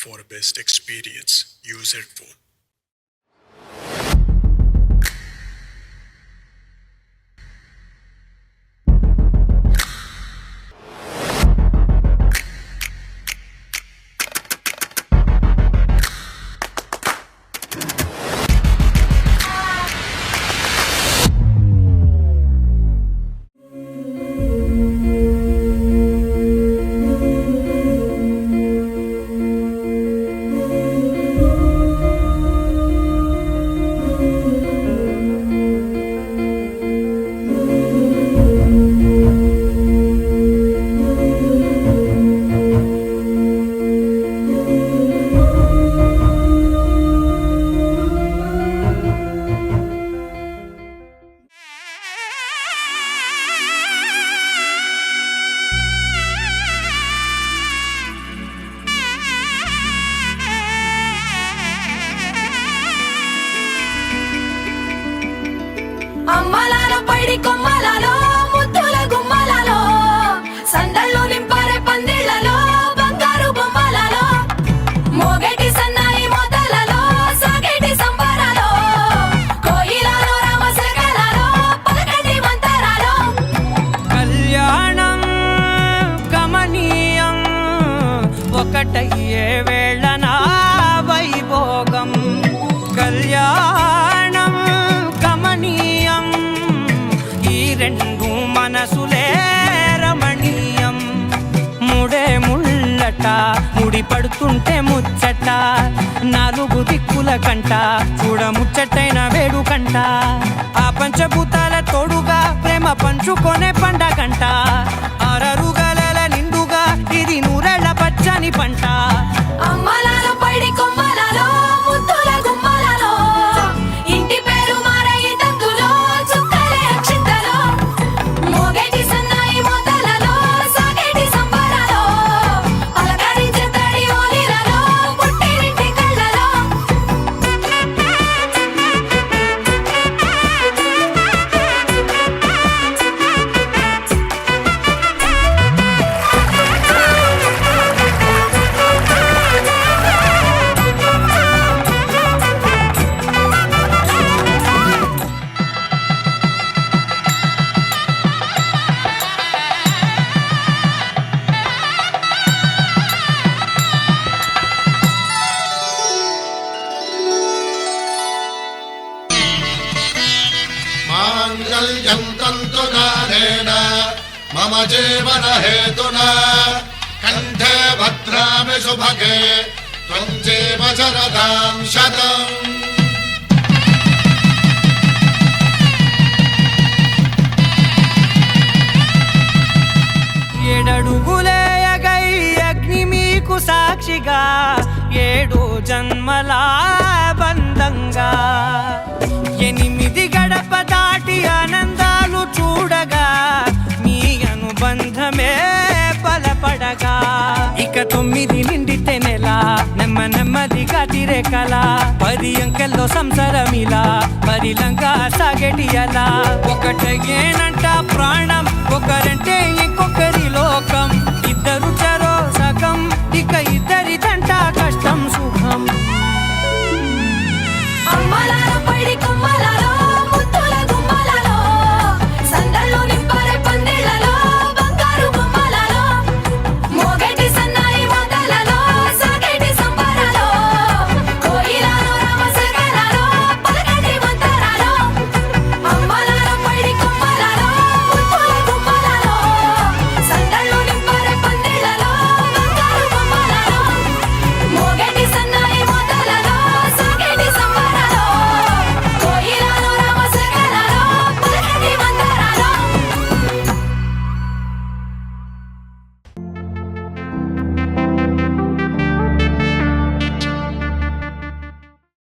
for best experience. Use headphone. అమ్మలాలో పైడి కొమ్మలాలో ముద్దుల గుమ్మలాలో సందళ్ళు నింపారే పందిళ్లలో బంగారు బొమ్మలాలో మోగేటి సన్నాయి మోతలలో సాగేటి సంబరాలో కోయిలలో రామశకలలో పలకటి మంతరాలో కళ్యాణం గమనీయం ఒకటయ్యే వేళ నా వైభోగం కళ్యాణం గమనీయం ఈ రెండు మనసులే రమణీయం ముడే ముళ్ళట ముడి పడుతుంటే ముచ్చట నాలుగు దిక్కుల కంట చూడ ముచ్చటైన వేడుకంట ఆ పంచభూతాల తోడుగా ప్రేమ పంచుకొనే పండగంట ఆరరుగల నిండుగా ఇది నూరెళ్ళ పచ్చని పంట అమ్మలాలో పైడి కొమ్మలాలో ముద్దుల గుమ్మలాలో ఇంటి పేరు మారయి తందులో చుక్కలే అక్షింతలో మోగేటి సన్నాయి మోతలలో సాగేటి సంబరాలో పలకరించే తడి ఓలిలలో పుట్టినింటి కళ్ళలో माङ्गल्यं तन्तुनानेन मम जीवन हेतुना कण्ठे भद्रामि शुभगे त्वं जीव शरदां शतम् ఏడడుగులే ఎగై అగ్ని మీకు సాక్షిగా ఏడు జన్మల బంధంగా ఎనిమిది గడప దాటి ఆనందాలు చూడగా మీ అనుబంధమే బలపడగా ఇక 9 నిండితే నెల నెమ్మదిగా తిరే కల 10 అంకెల్లో సంసారమిలా పరిలంగా సాగేటి అలా ఒకటేనంట ప్రాణం ఒకరంటే ఇంకొకరి లోకం